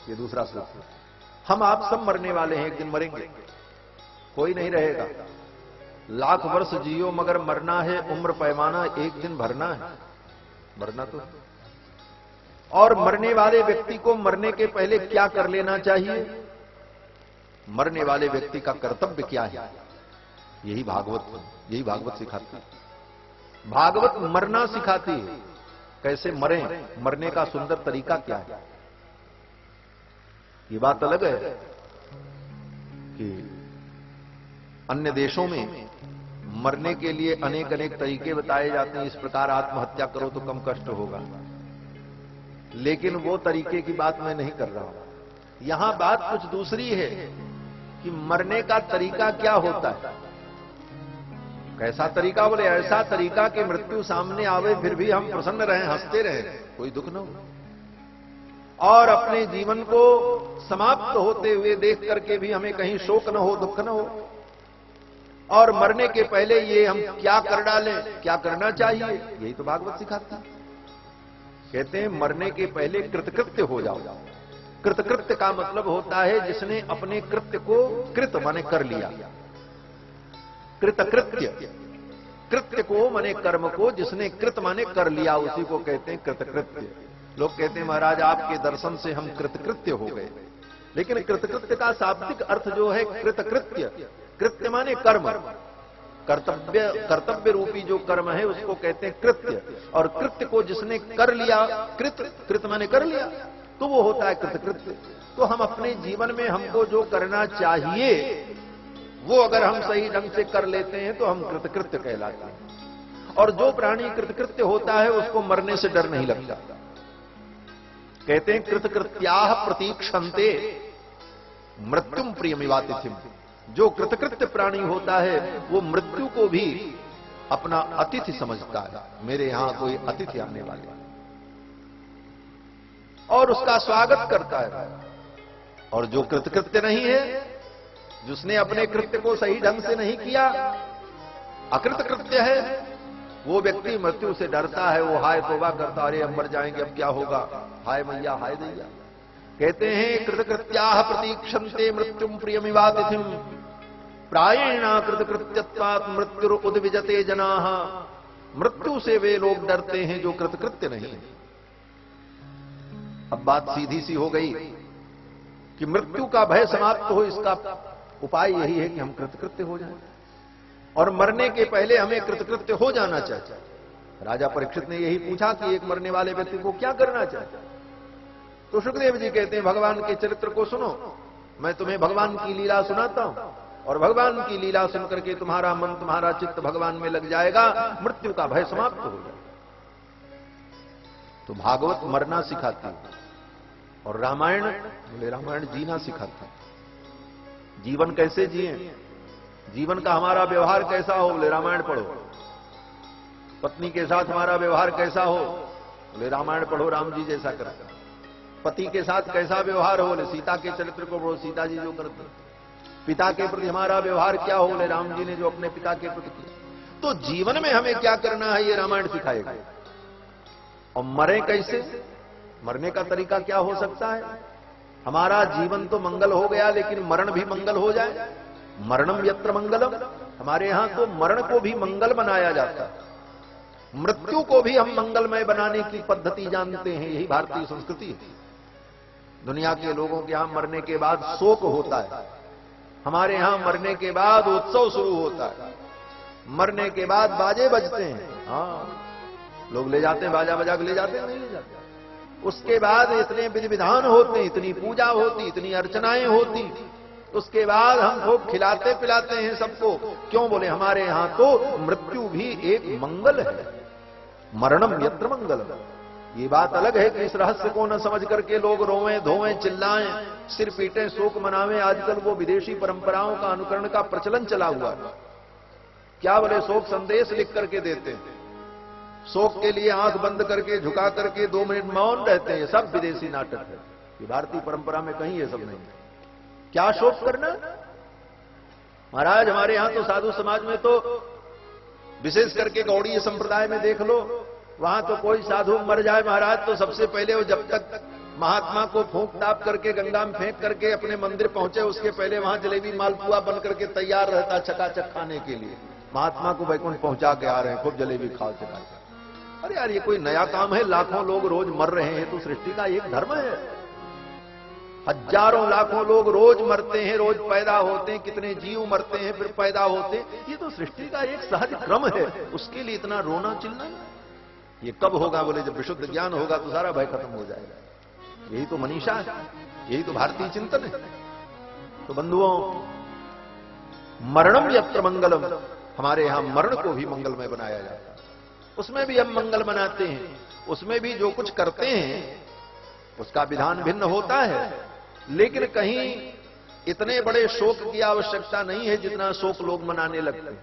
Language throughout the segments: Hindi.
ये दूसरा श्लोक। हम आप सब मरने वाले हैं, एक दिन मरेंगे, कोई नहीं रहेगा। लाख वर्ष जियो मगर मरना है, उम्र पैमाना एक दिन भरना है, मरना तो। और मरने वाले व्यक्ति को मरने के पहले क्या कर लेना चाहिए, मरने वाले व्यक्ति का कर्तव्य क्या है, यही भागवत सिखाती है। भागवत मरना सिखाती है, कैसे मरें, मरने का सुंदर तरीका क्या है। ये बात अलग है कि अन्य देशों में मरने के लिए अनेक अनेक तरीके बताए जाते हैं, इस प्रकार आत्महत्या करो तो कम कष्ट होगा, लेकिन वो तरीके की बात मैं नहीं कर रहा हूं। यहां बात कुछ दूसरी है कि मरने का तरीका क्या होता है। कैसा तरीका, बोले ऐसा तरीका कि मृत्यु सामने आवे फिर भी हम प्रसन्न रहें, हंसते रहें, कोई दुख न हो, और अपने जीवन को समाप्त होते हुए देख करके भी हमें कहीं शोक न हो, दुख न हो। और मरने के पहले ये हम क्या कर डालें, क्या करना चाहिए, यही तो भागवत सिखाता है। कहते हैं मरने के पहले कृतकृत्य हो जाओ। कृतकृत्य का मतलब होता है जिसने अपने कृत्य को, कृत माने कर लिया, कृतकृत्य, कृत्य को माने कर्म को जिसने कृत माने कर लिया, उसी को कहते हैं कृतकृत्य। लोग कहते हैं महाराज आपके दर्शन से हम कृतकृत्य हो गए, लेकिन कृतकृत्य का शाब्दिक अर्थ जो है कृतकृत्य, कृत्य माने कर्म, कर्तव्य रूपी जो कर्म है उसको कहते हैं कृत्य। और कृत्य को जिसने कर लिया, कृत माने कर लिया, तो वो होता है कृतकृत्य। तो हम अपने जीवन में हमको जो करना चाहिए वो अगर हम सही ढंग से कर लेते हैं तो हम कृतकृत्य कहलाते हैं। और जो प्राणी कृतकृत्य होता है उसको मरने से डर नहीं लगता। कहते हैं कृतकृत्याः प्रतीक्षन्ते मृत्युम प्रियमिवातिथिम। जो कृतकृत्य प्राणी होता है वो मृत्यु को भी अपना अतिथि समझता है, मेरे यहां कोई अतिथि आने वाले, और उसका स्वागत करता है। और जो कृतकृत्य नहीं है, जिसने अपने कृत्य को सही ढंग से नहीं किया, अकृतकृत्य है, वो व्यक्ति मृत्यु से डरता है, वो हाय तौबा करता, अरे अब मर जाएंगे, अब क्या होगा, हाय मैया हाय दैया। कहते हैं कृतकृत्याः प्रतीक्षन्ते मृत्युम प्रियमिवातिथिम प्रायेण कृतकृत्यत्वात् मृत्युर उद्विजते जनाः। मृत्यु से वे लोग डरते हैं जो कृतकृत्य नहीं है। अब बात सीधी सी हो गई कि मृत्यु का भय समाप्त हो, इसका उपाय यही है कि हम कृतकृत्य हो जाएं, और मरने के पहले हमें कृतकृत्य हो जाना चाहिए। राजा परीक्षित ने यही पूछा कि एक मरने वाले व्यक्ति को क्या करना चाहिए। तो सुखदेव जी कहते हैं भगवान के चरित्र को सुनो, मैं तुम्हें भगवान की लीला सुनाता हूं, और भगवान की लीला सुनकर के तुम्हारा मन, तुम्हारा चित्त भगवान में लग जाएगा, मृत्यु का भय समाप्त हो जाएगा। तो भागवत मरना सिखाती है, और रामायण, बोले रामायण जीना सिखाता है। जीवन कैसे जिए, जीवन का हमारा व्यवहार कैसा हो, बोले रामायण पढ़ो। पत्नी के साथ हमारा व्यवहार कैसा हो, बोले रामायण पढ़ो, राम जी जैसा करते। पति के साथ कैसा व्यवहार हो, बोले सीता के चरित्र को पढ़ो, सीता जी जो करते। पिता के प्रति हमारा व्यवहार क्या हो, बोले राम जी ने जो अपने पिता के प्रति किया। तो जीवन में हमें क्या करना है ये रामायण सिखाएगा। और मरे कैसे, मरने का तरीका क्या हो सकता है। हमारा जीवन तो मंगल हो गया, लेकिन मरण भी मंगल हो जाए। मरणम यत्र मंगलम, हमारे यहां तो मरण को भी मंगल बनाया जाता है। मृत्यु को भी हम मंगलमय बनाने की पद्धति जानते हैं, यही भारतीय संस्कृति है। दुनिया के लोगों के यहां मरने के बाद शोक होता है, हमारे यहां मरने के बाद उत्सव शुरू होता है। मरने के बाद बाजे बजते हैं, हाँ लोग ले जाते हैं, बाजा बजा के ले जाते हैं, नहीं ले जाते। उसके बाद इतने विधि विधान होते, इतनी पूजा होती, इतनी अर्चनाएं होती। उसके बाद हम लोग खिलाते पिलाते हैं सबको, क्यों, बोले हमारे यहां तो मृत्यु भी एक मंगल है। मरणम यत्र मंगलम। ये बात अलग है कि इस रहस्य को न समझ करके लोग रोवें धोवें चिल्लाएं, सिर पीटें, शोक मनावें। आजकल वो विदेशी परंपराओं का अनुकरण का प्रचलन चला हुआ है। क्या बोले, शोक संदेश लिख करके देते हैं, शोक के लिए आंख बंद करके झुका करके 2 मिनट मौन रहते हैं। सब विदेशी नाटक है, ये भारतीय परंपरा में कहीं ये सब नहीं है। क्या शोक करना महाराज, हमारे यहां तो साधु समाज में तो विशेष करके गौड़ीय संप्रदाय में देख लो, वहां तो कोई साधु मर जाए महाराज तो सबसे पहले वो जब तक महात्मा को फूंक ताप करके गंगा में फेंक करके अपने मंदिर पहुंचे, उसके पहले वहां जलेबी मालपुआ बन करके तैयार रहता चकाचक खाने के लिए। महात्मा को वैकुंठ पहुंचा के आ रहे हैं, खूब जलेबी खाओ चकाचक। अरे यार, ये कोई नया काम है? लाखों लोग रोज मर रहे हैं तो सृष्टि का एक धर्म है। हजारों लाखों लोग रोज मरते हैं, रोज पैदा होते हैं, कितने जीव मरते हैं फिर पैदा होते हैं, ये तो सृष्टि का एक सहज क्रम है। उसके लिए इतना रोना चिल्लाना, ये कब होगा? बोले जब विशुद्ध ज्ञान होगा तो सारा भय खत्म हो जाएगा। यही तो मनीषा है, यही तो भारतीय चिंतन है। तो बंधुओं, मरणम यत्र मंगलम, हमारे यहां मरण को भी मंगलमय बनाया जाता है। उसमें भी हम मंगल बनाते हैं, उसमें भी जो कुछ करते हैं उसका विधान भिन्न होता है, लेकिन कहीं इतने बड़े शोक की आवश्यकता नहीं है जितना शोक लोग मनाने लगते हैं।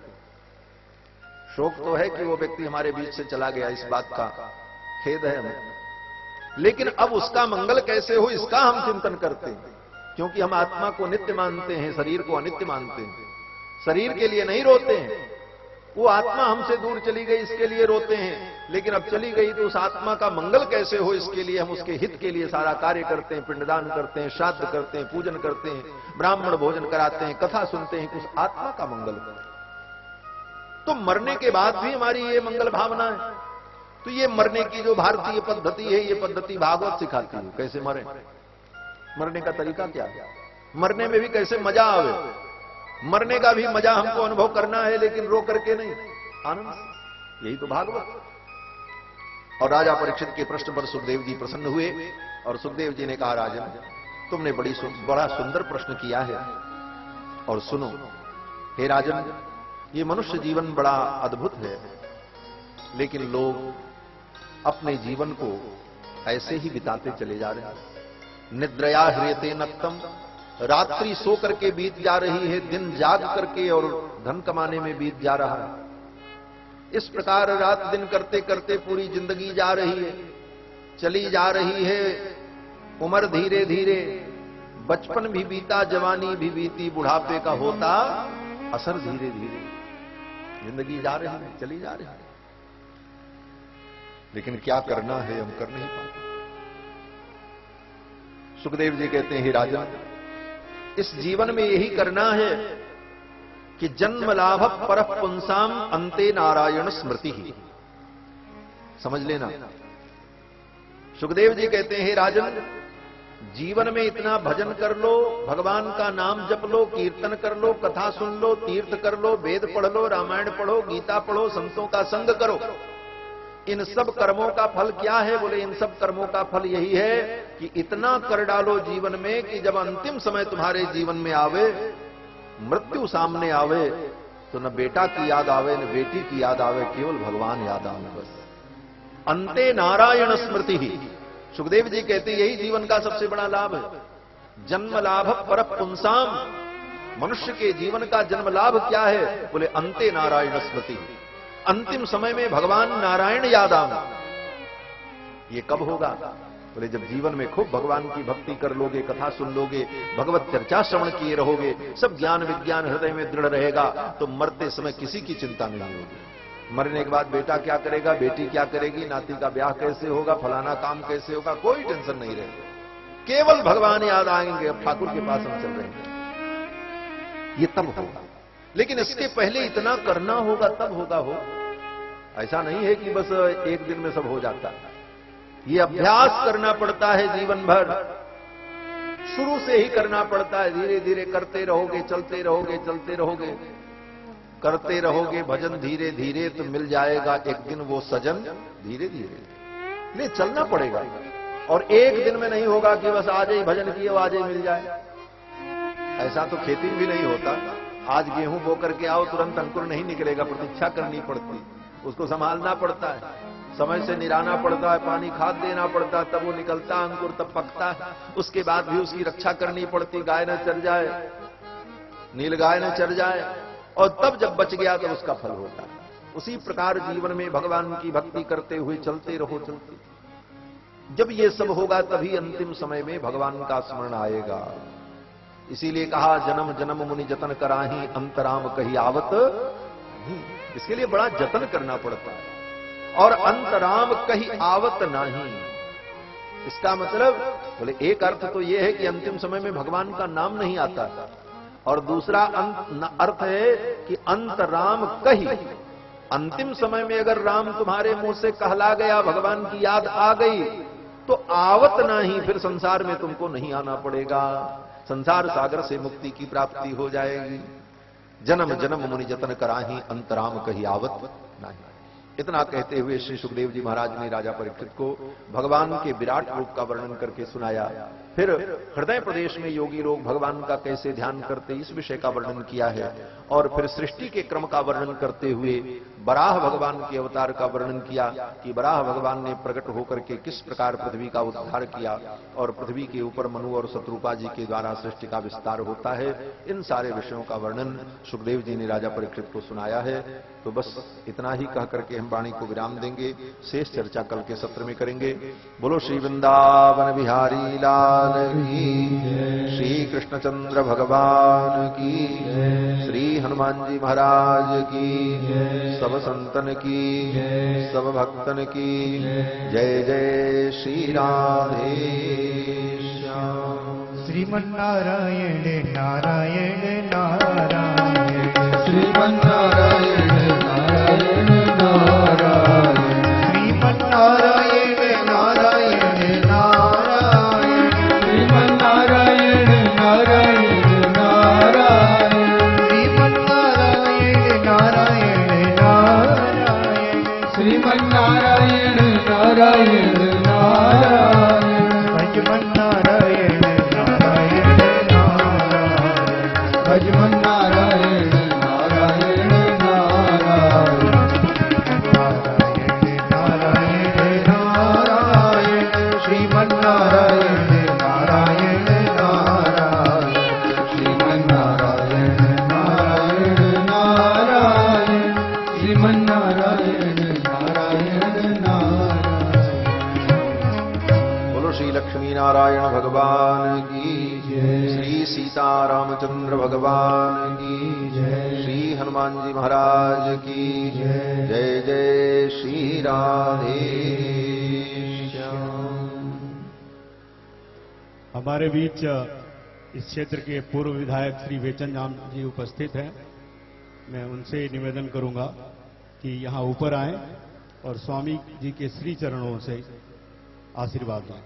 शोक तो है कि वो व्यक्ति हमारे बीच से चला गया, इस बात का खेद है हमें, लेकिन अब उसका मंगल कैसे हो इसका हम चिंतन करते हैं, क्योंकि हम आत्मा को नित्य मानते हैं, शरीर को अनित्य मानते हैं। शरीर के लिए नहीं रोते हैं, वो आत्मा हमसे दूर चली गई इसके लिए रोते हैं, लेकिन अब चली गई तो उस आत्मा का मंगल कैसे हो इसके लिए हम उसके हित के लिए सारा कार्य करते हैं, पिंडदान करते हैं, श्राद्ध करते हैं, पूजन करते हैं, ब्राह्मण भोजन कराते हैं, कथा सुनते हैं कि उस आत्मा का मंगल हो। तो मरने के बाद भी हमारी ये मंगल भावना है। तो ये मरने की जो भारतीय पद्धति है, ये पद्धति भागवत सिखाती है कैसे मरे, मरने का तरीका क्या है, मरने में भी कैसे मजा आवे। मरने का भी मजा हमको अनुभव करना है, लेकिन रो करके नहीं, आनंद से। यही तो भागवत। और राजा परीक्षित के प्रश्न पर सुखदेव जी प्रसन्न हुए और सुखदेव जी ने कहा, राजन तुमने बड़ा सुंदर प्रश्न किया है, और सुनो हे राजन, ये मनुष्य जीवन बड़ा अद्भुत है, लेकिन लोग अपने जीवन को ऐसे ही बिताते चले जा रहे हैं। निद्रया ह्रियते नक्तम, रात्रि सो करके बीत जा रही है, दिन जाग करके और धन कमाने में बीत जा रहा है। इस प्रकार रात दिन करते करते पूरी जिंदगी जा रही है, चली जा रही है। उम्र धीरे धीरे, बचपन भी बीता, जवानी भी बीती, बुढ़ापे का होता असर धीरे धीरे। जिंदगी जा रही है, चली जा रही है, लेकिन क्या करना है हम कर नहीं पाते। सुखदेव जी कहते हैं, हे राजा, इस जीवन में यही करना है कि जन्म लाभ पर पुंसाम अंते नारायण स्मृति ही। समझ लेना, सुखदेव जी कहते हैं, हे राजन, जीवन में इतना भजन कर लो, भगवान का नाम जप लो, कीर्तन कर लो, कथा सुन लो, तीर्थ कर लो, वेद पढ़ लो, रामायण पढ़ो, गीता पढ़ो, संतों का संग करो। इन सब कर्मों का फल क्या है? बोले इन सब कर्मों का फल यही है कि इतना कर डालो जीवन में कि जब अंतिम समय तुम्हारे जीवन में आवे, मृत्यु सामने आवे, तो न बेटा की याद आवे, न बेटी की याद आवे, केवल भगवान याद आवे। बस अंते नारायण स्मृति ही। सुखदेव जी कहते यही जीवन का सबसे बड़ा लाभ है। जन्म लाभ पर पुंसाम, मनुष्य के जीवन का जन्म लाभ क्या है? बोले अंते नारायण स्मृति, अंतिम समय में भगवान नारायण याद आना। ये कब होगा? बोले जब जीवन में खूब भगवान की भक्ति कर लोगे, कथा सुन लोगे, भगवत चर्चा श्रवण किए रहोगे, सब ज्ञान विज्ञान हृदय में दृढ़ रहेगा, तो मरते समय किसी की चिंता नहीं होगी। मरने के बाद बेटा क्या करेगा, बेटी क्या करेगी, नाती का ब्याह कैसे होगा, फलाना काम कैसे होगा, कोई टेंशन नहीं रहेगा, केवल भगवान याद आएंगे। अब ठाकुर के पास हम चल रहे हैं, ये तब होगा। लेकिन इसके पहले इतना करना होगा, तब होगा। हो ऐसा नहीं है कि बस एक दिन में सब हो जाता है। ये अभ्यास करना पड़ता है जीवन भर, शुरू से ही करना पड़ता है। धीरे धीरे करते रहोगे, चलते रहोगे, चलते रहोगे, करते रहोगे भजन धीरे धीरे, तो मिल जाएगा एक दिन वो सजन धीरे धीरे। ले चलना पड़ेगा, और एक दिन में नहीं होगा कि बस आज ही भजन किए आज ही मिल जाए। ऐसा तो खेती भी नहीं होता। आज गेहूं बो करके आओ, तुरंत अंकुर नहीं निकलेगा, प्रतीक्षा करनी पड़ती, उसको संभालना पड़ता है, समय से निराना पड़ता है, पानी खाद देना पड़ता है, तब वो निकलता अंकुर, तब पकता है। उसके बाद भी उसकी रक्षा करनी पड़ती, गाय न चर जाए, नीलगाय न चर जाए, और तब जब बच गया तो उसका फल होता है। उसी प्रकार जीवन में भगवान की भक्ति करते हुए चलते रहो, चलते। जब ये सब होगा तभी अंतिम समय में भगवान का स्मरण आएगा। इसीलिए कहा, जन्म जन्म मुनि जतन कराही, अंतराम कही आवत नहीं। इसके लिए बड़ा जतन करना पड़ता है, और अंतराम कही आवत नहीं। इसका मतलब बोले एक अर्थ तो यह है कि अंतिम समय में भगवान का नाम नहीं आता, और दूसरा अर्थ है कि अंत राम कही, अंतिम समय में अगर राम तुम्हारे मुंह से कहला गया, भगवान की याद आ गई, तो आवत नहीं, फिर संसार में तुमको नहीं आना पड़ेगा, संसार सागर से मुक्ति की प्राप्ति हो जाएगी। जन्म जन्म मुनि जतन कराही, अंतराम कही आवत नहीं। इतना कहते हुए श्री सुखदेव जी महाराज ने राजा परीक्षित को भगवान के विराट रूप का वर्णन करके सुनाया। फिर हृदय प्रदेश में योगी लोग भगवान का कैसे ध्यान करते, इस विषय का वर्णन किया है। और फिर सृष्टि के क्रम का वर्णन करते हुए बराह भगवान के अवतार का वर्णन किया कि बराह भगवान ने प्रकट होकर के किस प्रकार पृथ्वी का उद्धार किया, और पृथ्वी के ऊपर मनु और शत्रुपा जी के द्वारा सृष्टि का विस्तार होता है। इन सारे विषयों का वर्णन सुखदेव जी ने राजा परीक्षित को सुनाया है। तो बस इतना ही कह करके हम वाणी को विराम देंगे, शेष चर्चा कल के सत्र में करेंगे। बोलो श्री वृंदावन बिहारी लाल की, श्री कृष्णचंद्र भगवान की, श्री हनुमान जी महाराज की, सब संतन की, सब भक्तन की जय जय श्री राधे श्याम। श्रीमन्नारायण नारायण नारायण, श्रीमन्नारायण नारायण नारायण, श्रीमन्नारायण नारायण नारायण, श्रीमन्नारायण नारायण नारायण, श्रीमन्नारायण नारायण नारायण, श्रीमन्नारायण नारायण नारायण, भजमन्नारायण नारायण नारायण, भजमन्नारायण नारायण नारायण, नारायण नारायण, श्रीमन्नारायण नारायण नारायण, श्रीमन्नारायण नारायण नारायण, श्रीमन्नारायण नारायण नारायण। बोलो श्री लक्ष्मी नारायण भगवान की जय, श्री सीता रामचंद्र भगवान की जय, श्री हनुमान जी महाराज की जय, जय जय श्री राधे श्याम। हमारे बीच इस क्षेत्र के पूर्व विधायक श्री वेचन राम जी उपस्थित हैं। मैं उनसे निवेदन करूंगा कि यहां ऊपर आएं और स्वामी जी के श्री चरणों से आशीर्वाद लें।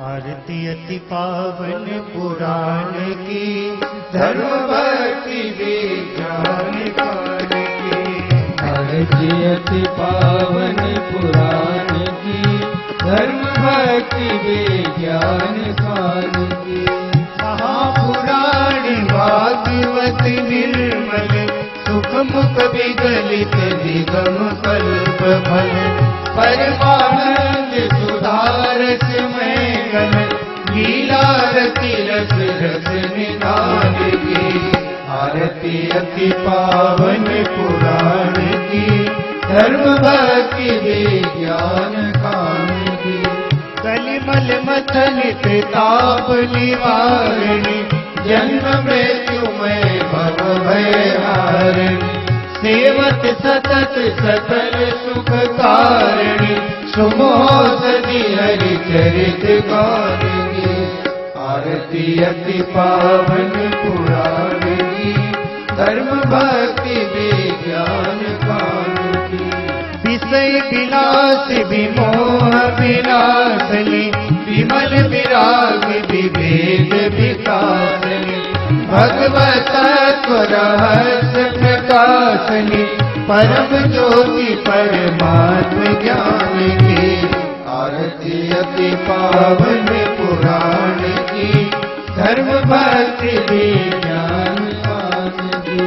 आरती अति पावन पुराण की, धर्म भक्ति विज्ञान कान की, आरती अति पावन पुराण की, धर्म भक्ति विज्ञान कान की, महापुराण भागवत निर्मल, सुख मुख विगलित निगम कल्प फल, परमानंद सुधारस में गल, लीला रति रस रस निधान की, आरती अति पावन पुराण की, धर्म भक्ति विज्ञान कान की, कलिमल मथनित ताप निवारणी, जन्म मृत्युमय भव भय हारिणी, सेवत सतत सकल सुख कारिणी, सुमोसदी हरि चरित गान की, आरती अति पावन पुराण की, धर्म भक्ति विज्ञान कान की, विषय विलास विमोह विलासली, विमल विराग विवेक विकासनी भगवतत्व रहस्य प्रकाशनी परम ज्योति परमात्म ज्ञान की आरती अति पावन पुराण की धर्म भक्ति विज्ञान की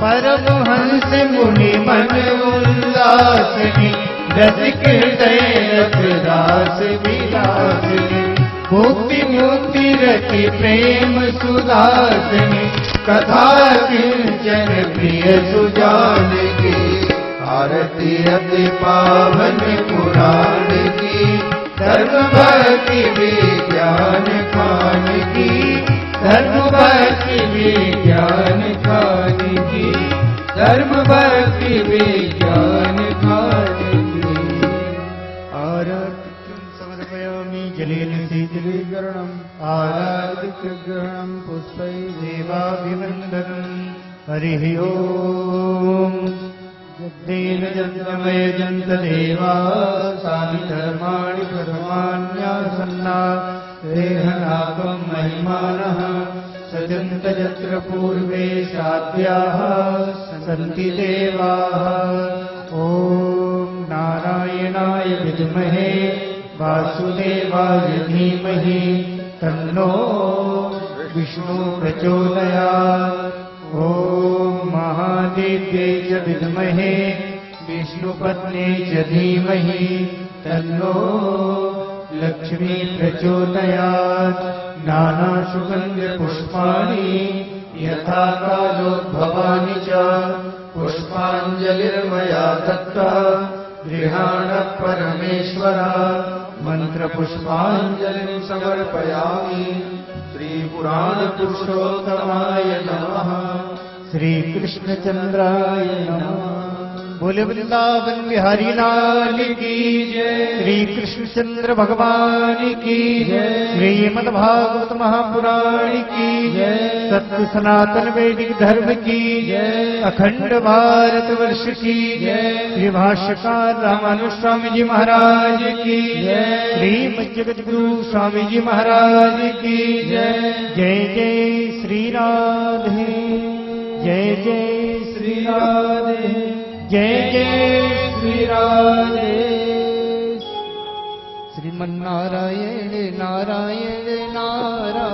परमहंस मुनि मन उल्लासनी रसिक हृदय रसदास विलासनी मुक्ति मुक्ति रति प्रेम सुदासनी कथा किंचन प्रिय सुजान की आरती अति पावन पुराण की धर्म भक्ति विज्ञान खान की धर्म भक्ति विज्ञान खान की धर्म भक्ति विज्ञान खान की आरतिं समर्पयामि जलेन शीतलीकरणम् आराधितग्रहणं पुष्पै देवाभिवन्दनम् हरिः ओम् यद्देन जन्तमय जन्तदेवा सानि धर्माणि परमान्यासन्ना देहनाकं महिमानः सजन्त यत्र पूर्वे साध्याः सन्ति देवाः ॐ नारायणाय विद्महे वासुदेवाय धीमहि तन्नो विष्णु प्रचोदयात् ॐ महादेव्यै च विद्महे विष्णुपत्न्यै च धीमहि तन्नो लक्ष्मी प्रचोदयात् नानासुगन्धपुष्पाणि यथा कालोद्भवानि च पुष्पाञ्जलिर्मया दत्ता गृहाण परमेश्वर मन्त्रपुष्पाञ्जलिं समर्पयामि श्रीपुराणपुरुषोत्तमाय नमः श्रीकृष्णचन्द्राय नमः बोले वृंदावन बिहारी लाल की जय श्री कृष्णचंद्र भगवान की जय श्रीमद् भागवत महापुराण की जय सत्य सनातन वैदिक धर्म की जय अखंड भारत वर्ष की जय श्री भाष्यकार रामानुज स्वामी जी महाराज की जय श्री जगद्गुरु स्वामी जी महाराज की जय जय जय श्री राधे जय जय श्री राधे जय जय श्री राधे श्रीमन्नारायण नारायण नारायण